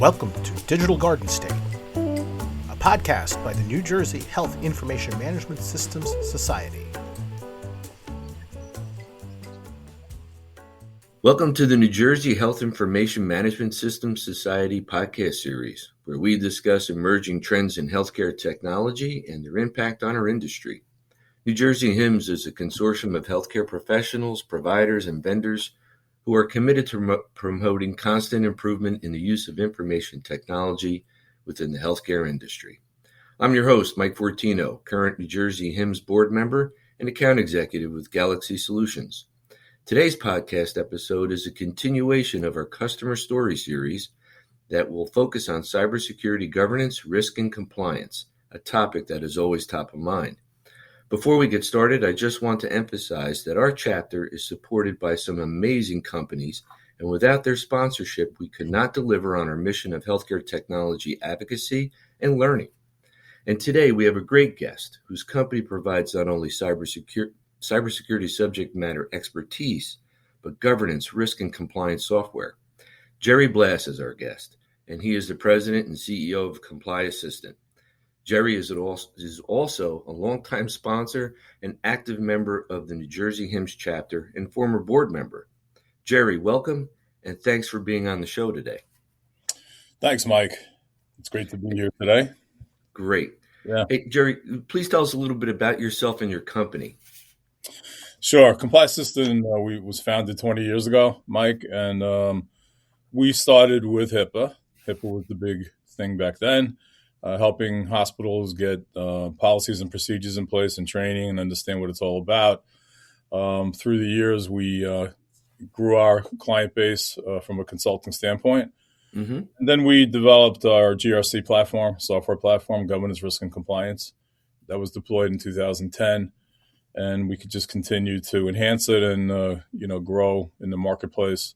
Welcome to Digital Garden State, a podcast by the New Jersey Health Information Management Systems Society. Welcome to the New Jersey Health Information Management Systems Society podcast series, where we discuss emerging trends in healthcare technology and their impact on our industry. New Jersey HIMSS is a consortium of healthcare professionals, providers, and vendors who are committed to promoting constant improvement in the use of information technology within the healthcare industry. I'm your host, Mike Fortino, current New Jersey HIMSS board member and account executive with GalaxE.Solutions. Today's podcast episode is a continuation of our customer story series that will focus on cybersecurity governance, risk, and compliance, a topic that is always top of mind. Before we get started, I just want to emphasize that our chapter is supported by some amazing companies, and without their sponsorship, we could not deliver on our mission of healthcare technology advocacy and learning. And today we have a great guest whose company provides not only cybersecurity subject matter expertise, but governance, risk, and compliance software. Gerry Blass is our guest, and he is the president and CEO of Comply Assistant. Gerry is also a longtime sponsor and active member of the New Jersey HIMSS chapter and former board member. Gerry, welcome, and thanks for being on the show today. Thanks, Mike. It's great to be here today. Great. Yeah. Hey, Gerry, please tell us a little bit about yourself and your company. Sure. Comply Assistant was founded 20 years ago, Mike, and we started with HIPAA. HIPAA was the big thing back then. Helping hospitals get policies and procedures in place and training and understand what it's all about. Through the years, we grew our client base from a consulting standpoint. Mm-hmm. And then we developed our GRC platform, software platform, governance, risk, and compliance. That was deployed in 2010. And we could just continue to enhance it and, grow in the marketplace.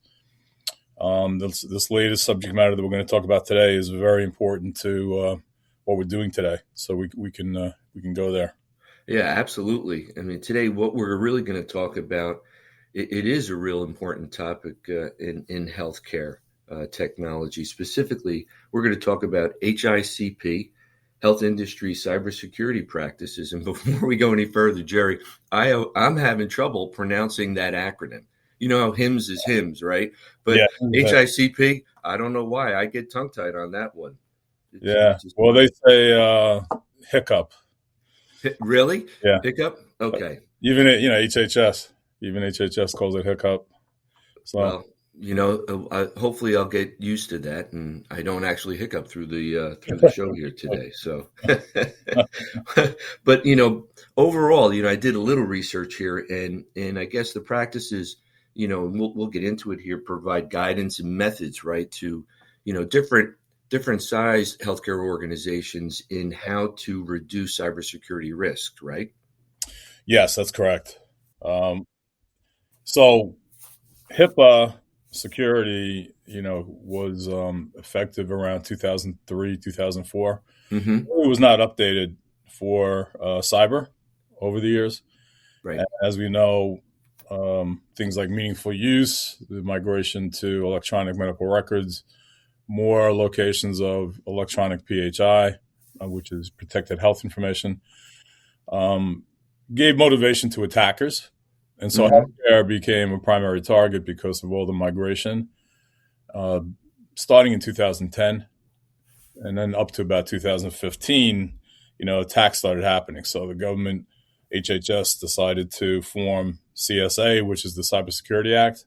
This latest subject matter that we're going to talk about today is very important to what we're doing today, so we can go there. Yeah, absolutely. I mean, today what we're really going to talk about, it is a real important topic in healthcare technology. Specifically, we're going to talk about HICP, Health Industry Cybersecurity Practices. And before we go any further, Gerry, I'm having trouble pronouncing that acronym. You know how HIMSS is HIMSS, right? But yeah, HICP, I don't know why. I get tongue-tied on that one. Well, they say hiccup. Really? Yeah. Hiccup? Okay. Even HHS. Even HHS calls it hiccup. So. Well, hopefully I'll get used to that, and I don't actually hiccup through the show here today. So, but overall, I did a little research here, and I guess the practices, we'll get into it here, provide guidance and methods, right, to different size healthcare organizations in how to reduce cybersecurity risk, right? Yes, that's correct. So HIPAA security, was effective around 2003, 2004. Mm-hmm. It was not updated for cyber over the years. Right. And as we know, things like meaningful use, the migration to electronic medical records, more locations of electronic PHI, which is protected health information, gave motivation to attackers. And so healthcare became a primary target because of all the migration, starting in 2010 and then up to about 2015, attacks started happening. So the government, HHS, decided to form CSA, which is the Cybersecurity Act.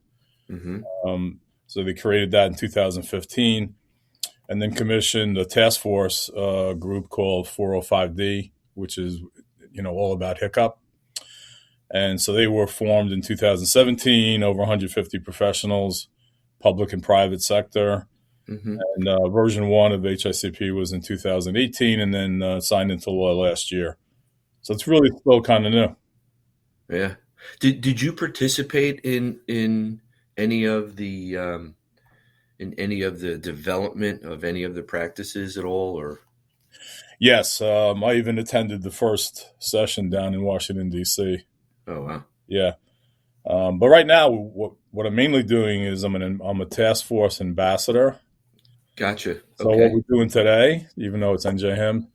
Mm-hmm. So they created that in 2015 and then commissioned a task force group called 405D, which is, all about hiccup. And so they were formed in 2017, over 150 professionals, public and private sector. Mm-hmm. And version 1 of HICP was in 2018 and then signed into law last year. So it's really still kind of new. Yeah. Did you participate in any of the development of any of the practices at all, or? Yes, I even attended the first session down in Washington, D.C. Oh, wow. Yeah. But right now, what I'm mainly doing is I'm a task force ambassador Gotcha. So what Okay. we're doing today, even though it's NJHIM, it's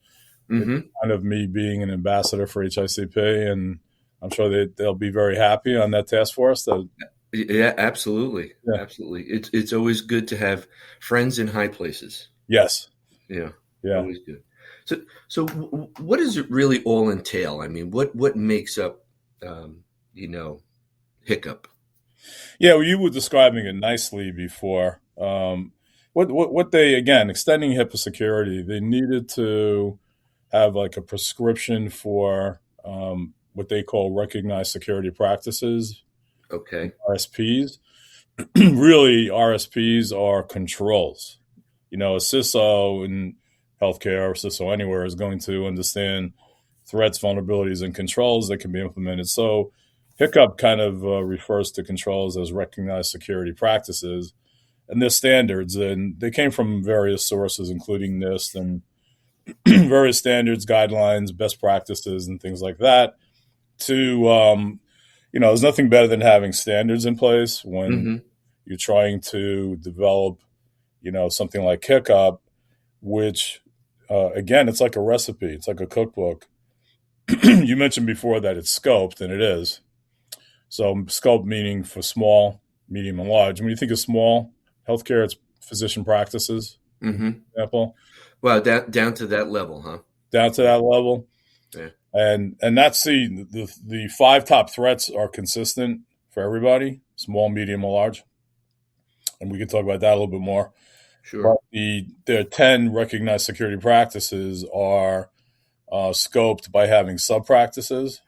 Mm-hmm. kind of me being an ambassador for HICP, and I'm sure they'll be very happy on that task force. That, Yeah, absolutely. yeah. Absolutely. It's always good to have friends in high places. Yes. Yeah, Yeah. always good. What does it really all entail? I mean, what makes up, um, you know, HICP? Yeah. Well, you were describing it nicely before. What they, again, extending HIPAA security, they needed to have like a prescription for what they call recognized security practices, Okay. RSPs. Really, RSPs are controls. A CISO in healthcare or CISO anywhere is going to understand threats, vulnerabilities, and controls that can be implemented. So HICP kind of refers to controls as recognized security practices, and they're standards, and they came from various sources, including NIST and various standards, guidelines, best practices, and things like that. There's nothing better than having standards in place when Mm-hmm. you're trying to develop, something like HICP, which, again, it's like a recipe. It's like a cookbook. You mentioned before that it's scoped, and it is. So scope meaning for small, medium, and large. When you think of small healthcare, it's physician practices, Mm-hmm. for example, Well, down to that level, huh? down to that level. Yeah. And that's the five top threats are consistent for everybody, small, medium, or large. And we can talk about that a little bit more. But Sure. the 10 recognized security practices are scoped by having sub practices.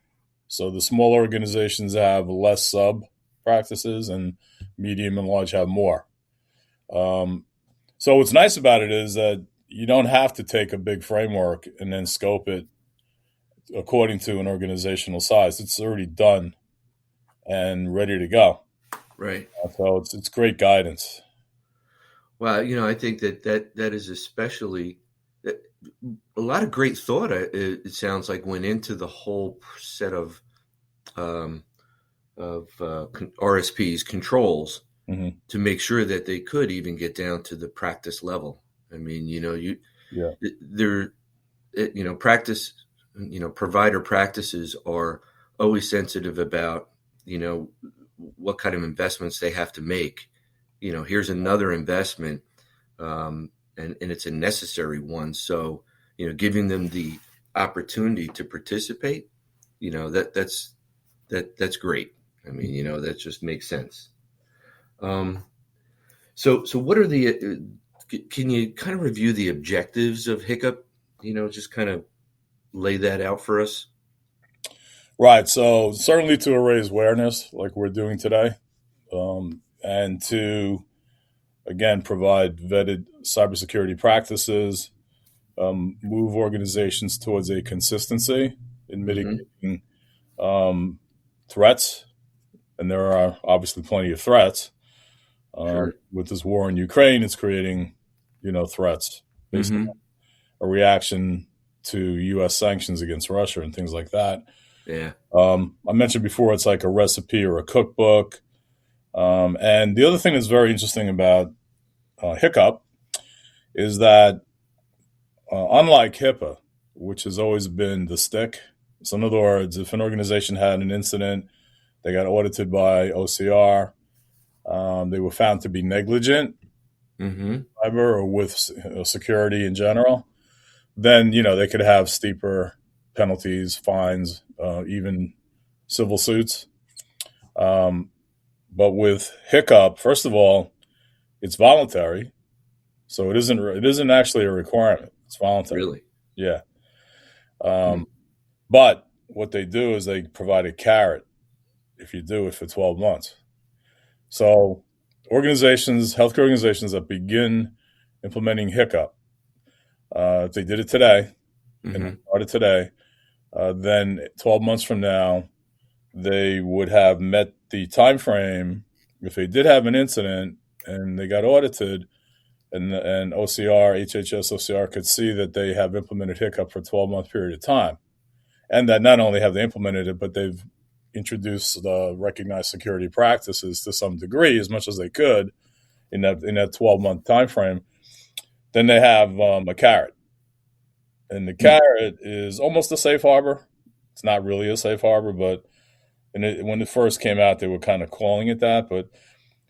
So the small organizations have less sub practices, and medium and large have more. So what's nice about it is that you don't have to take a big framework and then scope it according to an organizational size. It's already done and ready to go. Right. So it's great guidance. Well, I think that is especially a lot of great thought. It sounds like went into the whole set of RSPs controls Hmm. to make sure that they could even get down to the practice level. I mean, Yeah. they're practice, provider practices are always sensitive about, what kind of investments they have to make. Here's another investment, and it's a necessary one. So, giving them the opportunity to participate, that's great. I mean, that just makes sense. So what are can you kind of review the objectives of HICP? Just kind of lay that out for us. Right. So certainly to raise awareness, like we're doing today, and to again provide vetted cybersecurity practices, move organizations towards a consistency in Mm-hmm. mitigating threats, and there are obviously plenty of threats. Sure. With this war in Ukraine, it's creating, threats based Mm-hmm. on a reaction to U.S. sanctions against Russia and things like that. Yeah. I mentioned before it's like a recipe or a cookbook. And the other thing that's very interesting about HICP is that unlike HIPAA, which has always been the stick, so in other words, if an organization had an incident, they got audited by OCR, they were found to be negligent, Mm-hmm. cyber or with security in general, then they could have steeper penalties, fines, even civil suits. But with HICP, first of all, it's voluntary, so it isn't actually a requirement. It's voluntary. Really. Yeah. Mm. But what they do is they provide a carrot if you do it for 12 months. So healthcare organizations that begin implementing HICP, if they did it today and Mm-hmm. started today, then 12 months from now, they would have met the time frame. If they did have an incident and they got audited, and OCR, HHS OCR could see that they have implemented HICP for a 12-month period of time, and that not only have they implemented it, but they've introduced the recognized security practices to some degree, as much as they could in that 12-month time frame. Then they have a carrot. And the carrot is almost a safe harbor. It's not really a safe harbor, but when it first came out, they were kind of calling it that. But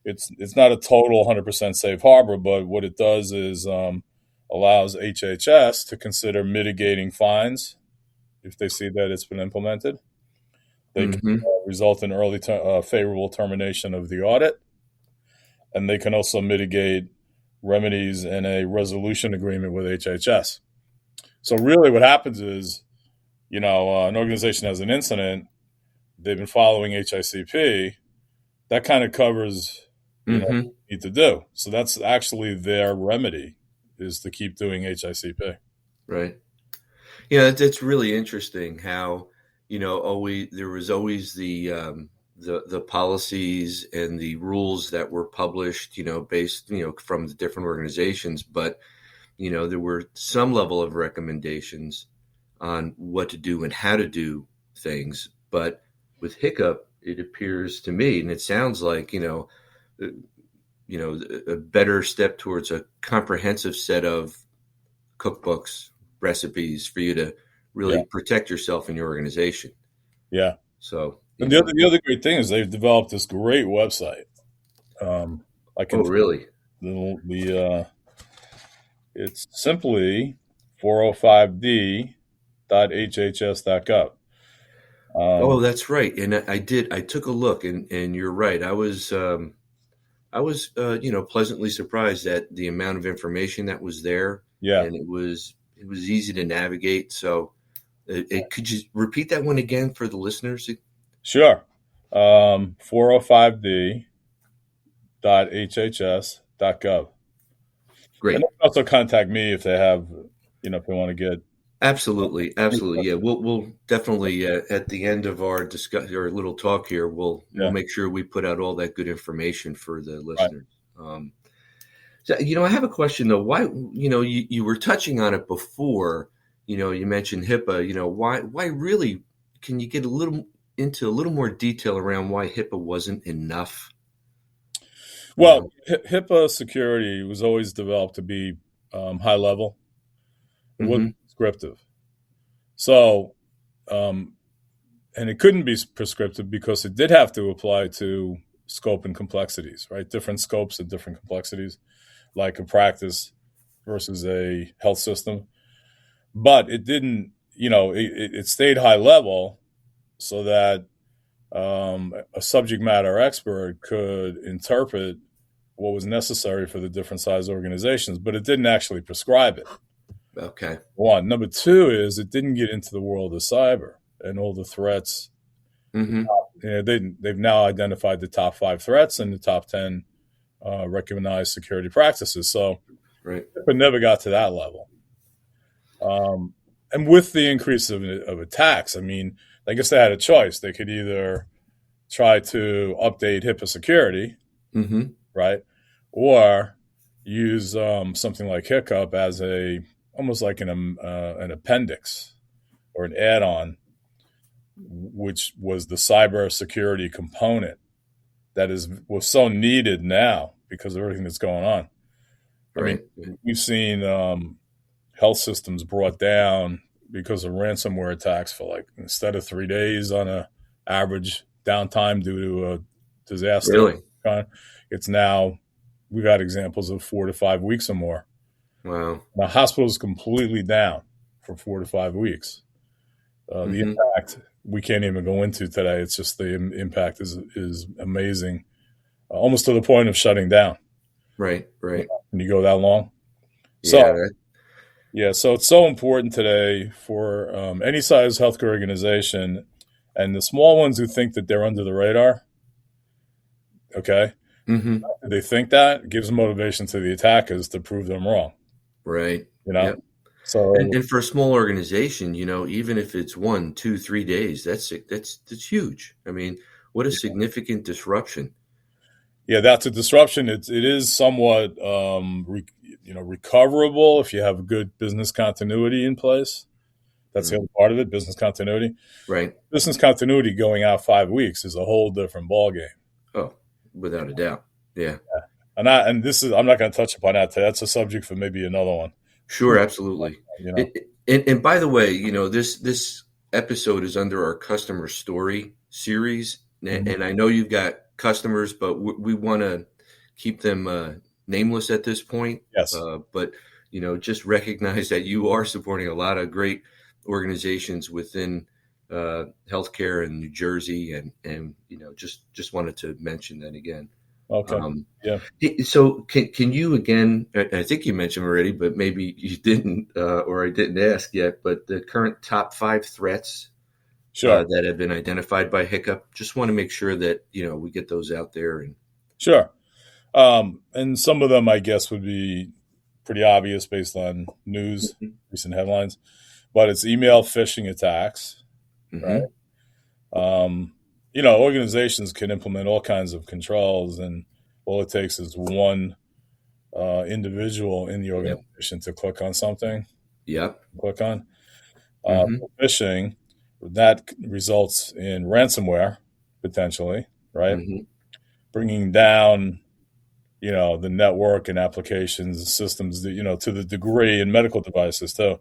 it's not a total 100% safe harbor. But what it does is allows HHS to consider mitigating fines if they see that it's been implemented. They can result in early favorable termination of the audit, and they can also mitigate remedies in a resolution agreement with HHS. So really what happens is, an organization has an incident, they've been following HICP, that kind of covers what you need to do. So that's actually their remedy, is to keep doing HICP. Right. Yeah, it's really interesting how, there was always the policies and the rules that were published, based, from the different organizations, but there were some level of recommendations on what to do and how to do things. But with HICP, it appears to me, and it sounds like, a better step towards a comprehensive set of cookbooks, recipes for you to really protect yourself and your organization. Yeah. So, and the other great thing is they've developed this great website. Really? It's simply 405d.hhs.gov. That's right. And I took a look, and you're right. I was pleasantly surprised at the amount of information that was there. Yeah. And it was easy to navigate. So could you repeat that one again for the listeners? Sure. 405d.hhs.gov. Great. And they can also contact me if they have, if they want to get. Absolutely. Yeah. We'll definitely, at the end of our little talk here, we'll make sure we put out all that good information for the listeners. Right. So, I have a question though. Why, you were touching on it before, you mentioned HIPAA, why really, can you get into a little more detail around why HIPAA wasn't enough? Well, HIPAA security was always developed to be high level. It wasn't prescriptive. So, and it couldn't be prescriptive because it did have to apply to scope and complexities, right? Different scopes and different complexities, like a practice versus a health system. But it didn't, it stayed high level so that a subject matter expert could interpret what was necessary for the different size organizations, but it didn't actually prescribe it. Okay. One. Number two is it didn't get into the world of cyber and all the threats. They've now identified the top 5 threats and the top 10 recognized security practices. So right. It never got to that level. And with the increase of attacks, I guess they had a choice. They could either try to update HIPAA security, right, or use something like HICP as almost like an appendix or an add-on, which was the cybersecurity component that was so needed now because of everything that's going on. Right. We've seen health systems brought down because of ransomware attacks for instead of 3 days on a average downtime due to a disaster. Really? It's now, we've had examples of 4 to 5 weeks or more. Wow. Now, hospitals completely down for 4 to 5 weeks. The impact we can't even go into today. It's just the impact is amazing, almost to the point of shutting down. Right. When you go that long. Yeah. So it's so important today for any size healthcare organization, and the small ones who think that they're under the radar. Okay. They think that it gives motivation to the attackers to prove them wrong. Right. Yep. So, and for a small organization, even if it's 1, 2, 3 days, that's huge. What a significant disruption. Yeah, that's a disruption. It is somewhat, recoverable if you have good business continuity in place. That's the other part of it, business continuity. Right. Business continuity going out 5 weeks is a whole different ballgame. Oh, without a doubt. Yeah. And this is, I'm not going to touch upon that today. That's a subject for maybe another one. Sure, absolutely. You know? And by the way, this episode is under our customer story series, and I know you've got customers, but we want to keep them nameless at this point. Yes. But just recognize that you are supporting a lot of great organizations within healthcare in New Jersey, and just wanted to mention that again. Okay. Yeah. So can you again? I think you mentioned already, but maybe you didn't, or I didn't ask yet. But the current top 5 threats Sure. that have been identified by HICP. Just want to make sure that we get those out there. And Sure. And some of them, I guess, would be pretty obvious based on news, recent headlines. But it's email phishing attacks, right? Organizations can implement all kinds of controls, and all it takes is one individual in the organization to click on something. Yep. Click on phishing. That results in ransomware, potentially, right? Bringing down, the network and applications and systems, to the degree in medical devices too.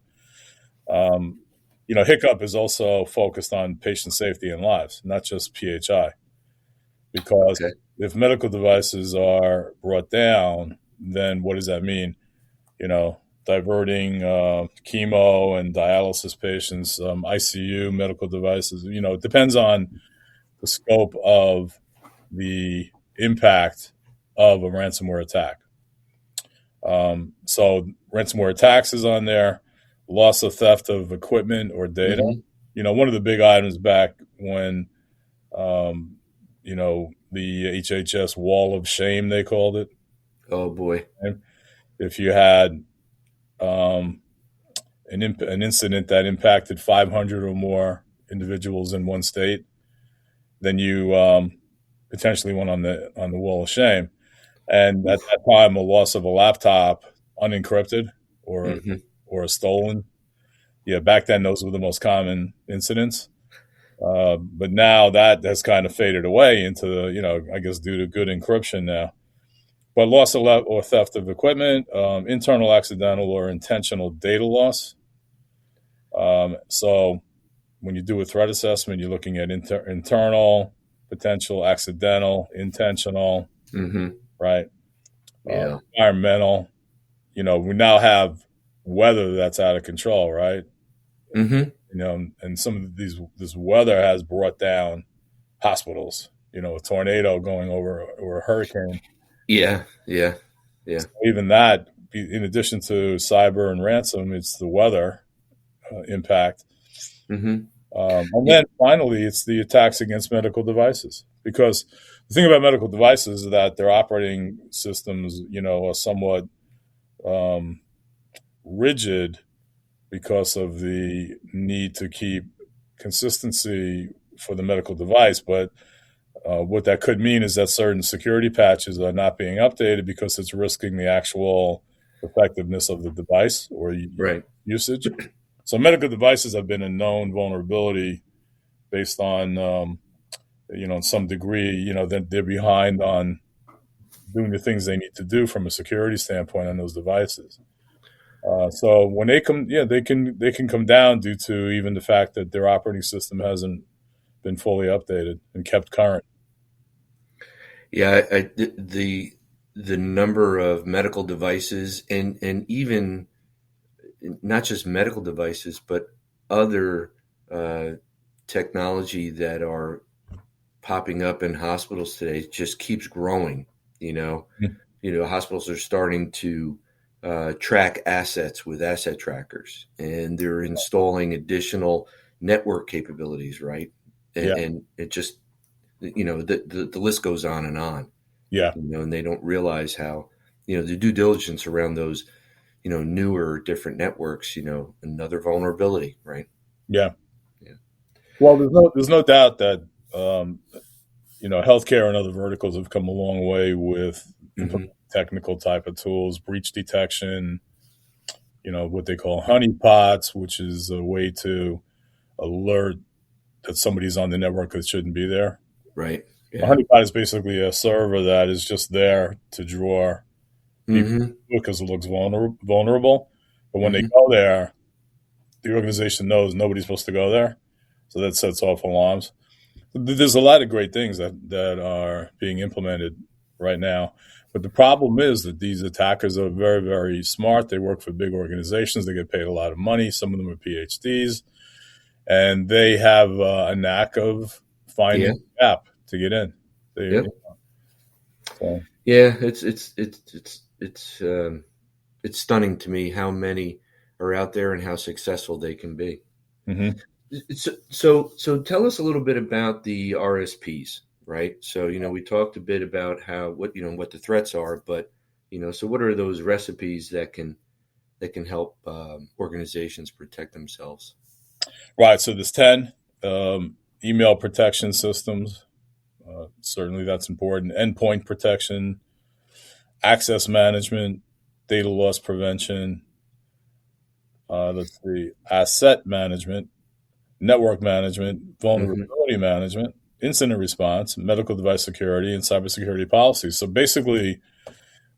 HICP is also focused on patient safety and lives, not just PHI. Because if medical devices are brought down, then what does that mean? Diverting chemo and dialysis patients, ICU, medical devices. It depends on the scope of the impact of a ransomware attack. So ransomware attacks is on there. Loss of theft of equipment or data. One of the big items back when, the HHS wall of shame, they called it. Oh, boy. If you had an incident that impacted 500 or more individuals in one state, then you potentially went on the wall of shame. And at that time, a loss of a laptop, unencrypted or stolen. Yeah, back then those were the most common incidents. But now that has kind of faded away into, I guess due to good encryption now. But loss of or theft of equipment, internal accidental or intentional data loss. So when you do a threat assessment, you're looking at internal, potential, accidental, intentional, right? Yeah. Environmental. We now have weather that's out of control, right? And some of this weather has brought down hospitals. A tornado going over or a hurricane. Yeah. So even that, in addition to cyber and ransom, it's the weather impact. And then finally, it's the attacks against medical devices. Because the thing about medical devices is that their operating systems, are somewhat rigid because of the need to keep consistency for the medical device. But what that could mean is that certain security patches are not being updated because it's risking the actual effectiveness of the device or usage. So medical devices have been a known vulnerability based on, in some degree, that they're behind on doing the things they need to do from a security standpoint on those devices. So when they come, they can come down due to even the fact that their operating system hasn't been fully updated and kept current. Yeah, the number of medical devices and even not just medical devices, but other technology that are popping up in hospitals today just keeps growing. Hospitals are starting to track assets with asset trackers, and they're installing additional network capabilities, right? And it just, the list goes on and on. Yeah. And they don't realize how, the due diligence around those, newer, different networks, another vulnerability, right? Yeah. Well, there's no doubt that, healthcare and other verticals have come a long way with technical type of tools, breach detection, what they call honeypots, which is a way to alert that somebody's on the network that shouldn't be there. Right. A honeypot is basically a server that is just there to draw people because it looks vulnerable. But when they go there, the organization knows nobody's supposed to go there. So that sets off alarms. There's a lot of great things that are being implemented right now. But the problem is that these attackers are very, very smart. They work for big organizations. They get paid a lot of money. Some of them are PhDs. And they have a knack of finding a gap to get in. It's stunning to me how many are out there and how successful they can be. Mm-hmm. So tell us a little bit about the RSPs, right? So, we talked a bit about what the threats are, but, so what are those recipes that can help organizations protect themselves? Right. So there's 10 email protection systems. Certainly that's important. Endpoint protection, access management, data loss prevention, asset management, network management, vulnerability management, incident response, medical device security, and cybersecurity policies. So basically,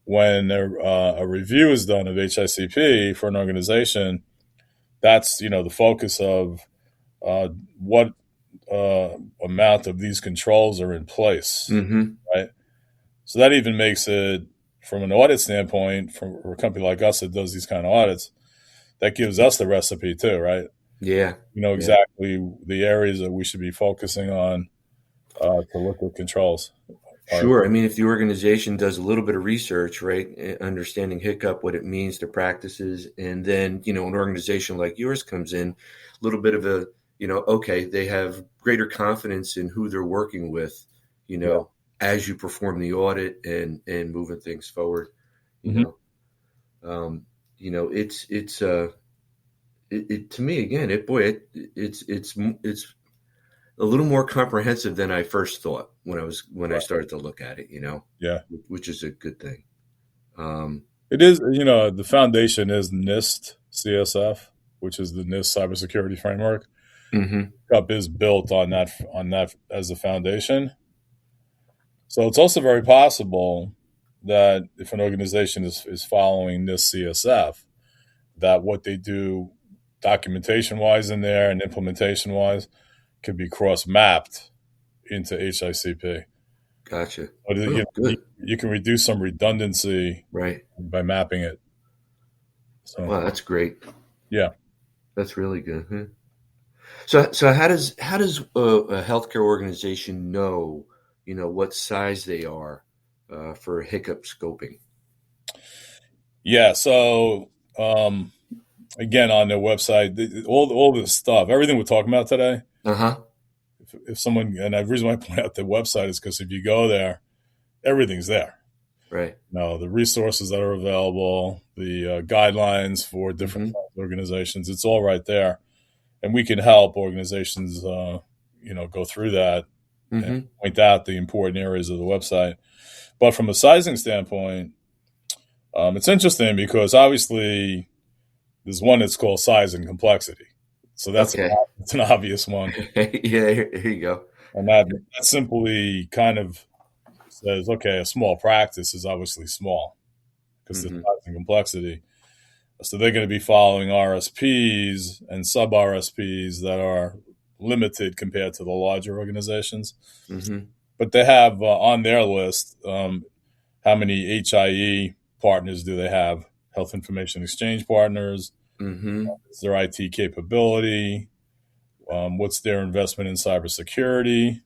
when a review is done of HICP for an organization, that's the focus of what amount of these controls are in place, right? So that even makes it, from an audit standpoint, for a company like us that does these kind of audits, that gives us the recipe too, right? Yeah. Exactly the areas that we should be focusing on to look at controls. Sure. I mean, if the organization does a little bit of research, right, understanding HICP, what it means to practices, and then, an organization like yours comes in, a little bit of a, okay, they have greater confidence in who they're working with, as you perform the audit and moving things forward, it to me, again, it's a little more comprehensive than I first thought when I started to look at it, which is a good thing. It is, the foundation is NIST CSF, which is the NIST cybersecurity framework. HICP is built on that as a foundation. So it's also very possible that if an organization is following NIST CSF, that what they do documentation-wise in there and implementation-wise could be cross-mapped into HICP. Gotcha. But you can reduce some redundancy by mapping it. So, wow, that's great. Yeah, that's really good. Huh? So how does a healthcare organization know, what size they are for HICP scoping? Yeah. So again, on their website, all this stuff, everything we're talking about today. If someone, and the reason why I point out the website is because if you go there, everything's there. Right. The resources that are available, the guidelines for different organizations, it's all right there. And we can help organizations, go through that and point out the important areas of the website. But from a sizing standpoint, it's interesting because obviously there's one that's called size and complexity. So that's it's an obvious one. Yeah, here you go. And that simply kind of says, okay, a small practice is obviously small because the size and complexity. So they're going to be following RSPs and sub-RSPs that are limited compared to the larger organizations. But they have on their list how many HIE partners do they have, Health Information Exchange partners, what's their IT capability, what's their investment in cybersecurity,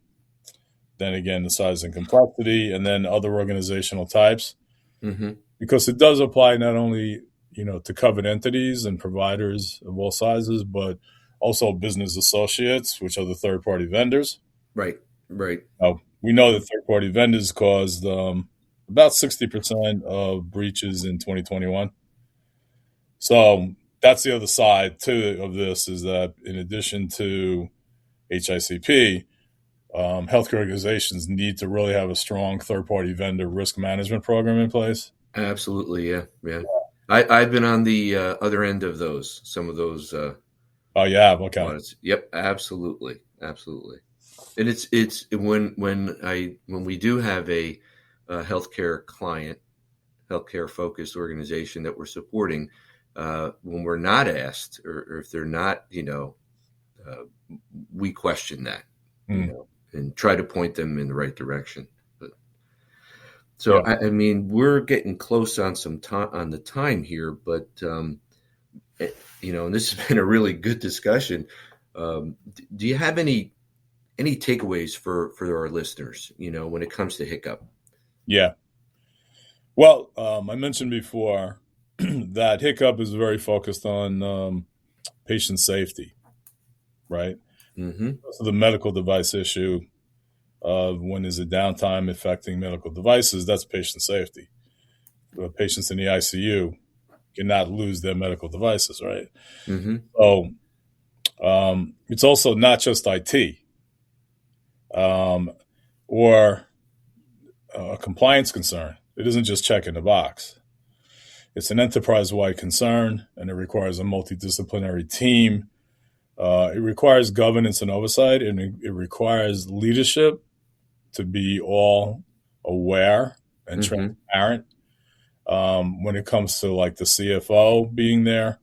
then again, the size and complexity, and then other organizational types. Because it does apply not only to covered entities and providers of all sizes, but also business associates, which are the third-party vendors. Right. We know that third-party vendors caused about 60% of breaches in 2021. So that's the other side, too, of this, is that in addition to HICP, healthcare organizations need to really have a strong third-party vendor risk management program in place. Absolutely, yeah. I've been on the other end of some of those. Oh, yeah, okay. Audits. Yep, absolutely. And it's when we do have a healthcare client, healthcare focused organization that we're supporting, when we're not asked or if they're not, we question that, and try to point them in the right direction. But, so Yeah. I mean, we're getting close on some time on the time here, but and this has been a really good discussion. Do you have any takeaways for our listeners, when it comes to HICP? Yeah. Well, I mentioned before that HICP is very focused on patient safety, right? Mm-hmm. So the medical device issue of when is a downtime affecting medical devices, that's patient safety. Patients in the ICU cannot lose their medical devices, right? Mm-hmm. So it's also not just IT or a compliance concern. It isn't just checking the box. It's an enterprise-wide concern, and it requires a multidisciplinary team. It requires governance and oversight, and it requires leadership to be all aware and transparent. When it comes to like the CFO being there,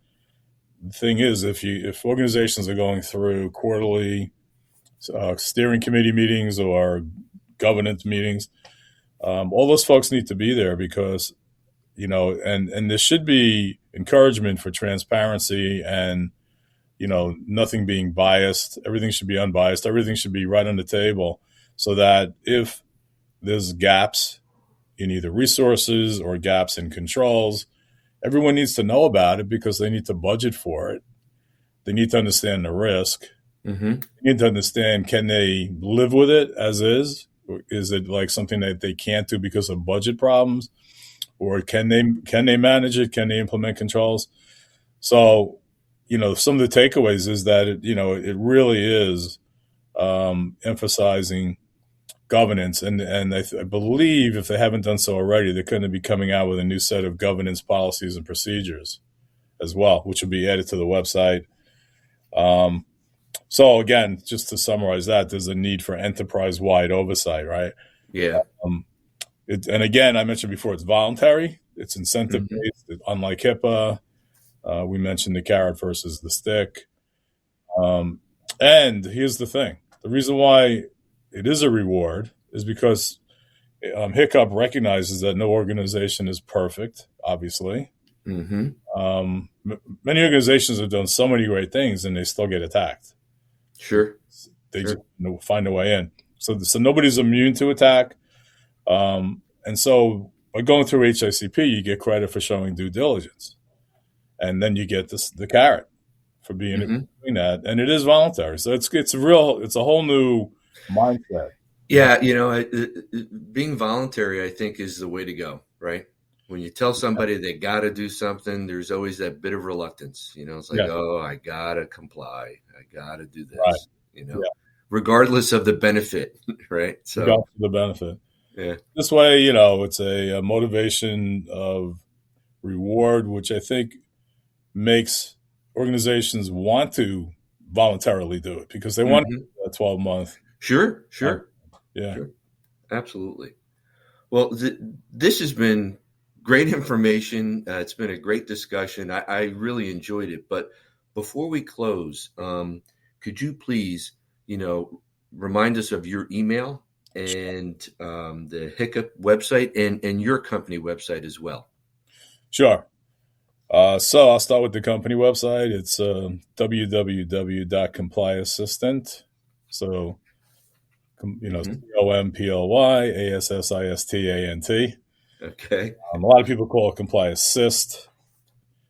the thing is, if organizations are going through quarterly steering committee meetings or governance meetings, all those folks need to be there because, and there should be encouragement for transparency and, nothing being biased. Everything should be unbiased. Everything should be right on the table so that if there's gaps in either resources or gaps in controls, everyone needs to know about it because they need to budget for it. They need to understand the risk. Mm-hmm. They need to understand, can they live with it as is? Or is it like something that they can't do because of budget problems? Or can they manage it? Can they implement controls? So, some of the takeaways is that it really is emphasizing governance, and I believe if they haven't done so already, they're going to be coming out with a new set of governance policies and procedures as well, which will be added to the website. So again, just to summarize that, there's a need for enterprise-wide oversight, right? Yeah. And again, I mentioned before, it's voluntary, it's incentive-based, unlike HIPAA. We mentioned the carrot versus the stick. And here's the thing. The reason why it is a reward is because HICP recognizes that no organization is perfect, obviously. Mm-hmm. Many organizations have done so many great things and they still get attacked. Sure. They just find a way in. So nobody's immune to attack. And so by going through HICP, you get credit for showing due diligence. And then you get the carrot for being doing that. And it is voluntary. So it's a whole new mindset. Yeah, being voluntary, I think, is the way to go, right? When you tell somebody they got to do something, there's always that bit of reluctance. It's like, oh, I got to comply. I got to do this, regardless of the benefit, right? So regardless of the benefit. Yeah. This way, it's a motivation of reward, which I think makes organizations want to voluntarily do it because they want to do that 12-month. Sure. Yeah. Sure. Absolutely. Well, this has been great information. It's been a great discussion. I really enjoyed it. But before we close, could you please, remind us of your email and the HICP website and your company website as well? Sure. So I'll start with the company website. It's www.complyAssistant. So, COMPLYASSISTANT. Okay. A lot of people call it ComplyAssist.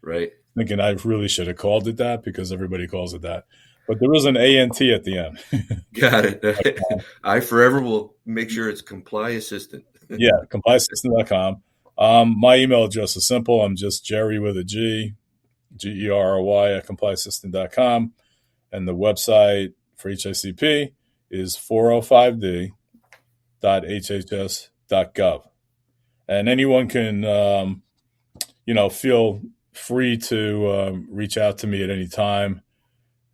Right. Thinking I really should have called it that because everybody calls it that. But there is an ANT at the end. Got it. I forever will make sure it's Comply Assistant. Yeah, ComplyAssistant.com. My email address is simple. I'm just Gerry with a G, Gery at ComplyAssistant.com. And the website for HICP is 405d.hhs.gov. And anyone can, feel free to reach out to me at any time.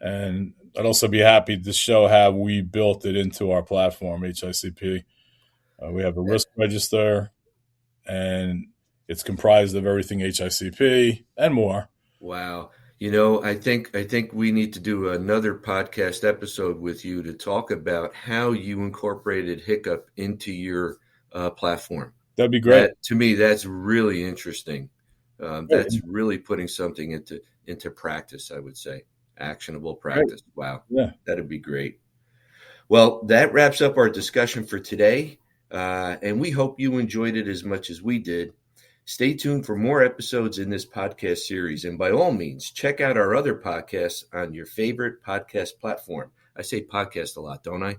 And I'd also be happy to show how we built it into our platform, HICP. We have a risk register, and it's comprised of everything HICP and more. Wow. I think we need to do another podcast episode with you to talk about how you incorporated HICP into your platform. That'd be great. To me, that's really interesting. That's really putting something into practice, I would say. Actionable practice. Wow. Yeah. That'd be great. Well, that wraps up our discussion for today. And we hope you enjoyed it as much as we did. Stay tuned for more episodes in this podcast series. And by all means, check out our other podcasts on your favorite podcast platform. I say podcast a lot, don't I?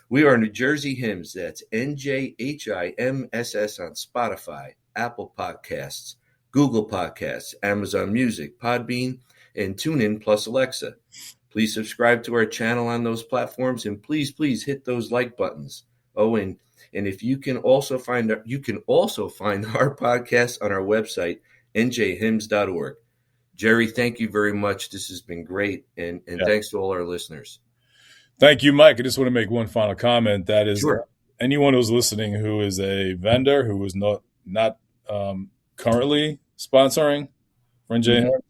We are New Jersey HIMSS. That's NJHIMSS on Spotify, Apple Podcasts, Google Podcasts, Amazon Music, Podbean, and TuneIn plus Alexa. Please subscribe to our channel on those platforms, and please hit those like buttons. Oh, and if you can also find our podcast on our website, njhims.org. Gerry, thank you very much. This has been great, and thanks to all our listeners. Thank you, Mike. I just want to make one final comment. That is, Sure. Anyone who's listening who is a vendor who is not currently sponsoring for NJ HIMSS,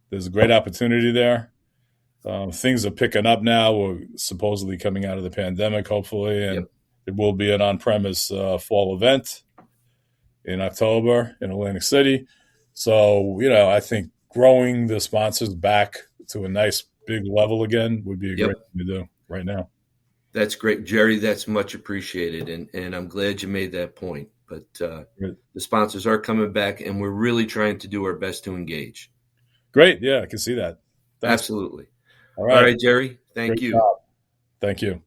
there's a great opportunity there. Things are picking up now. We're supposedly coming out of the pandemic, hopefully, and It will be an on-premise fall event in October in Atlantic City. So, I think growing the sponsors back to a nice big level again would be a great thing to do right now. That's great, Gerry. That's much appreciated, and I'm glad you made that point. But the sponsors are coming back, and we're really trying to do our best to engage. Great. Yeah, I can see that. Thanks. Absolutely. All right, Gerry. Thank you. Job. Thank you.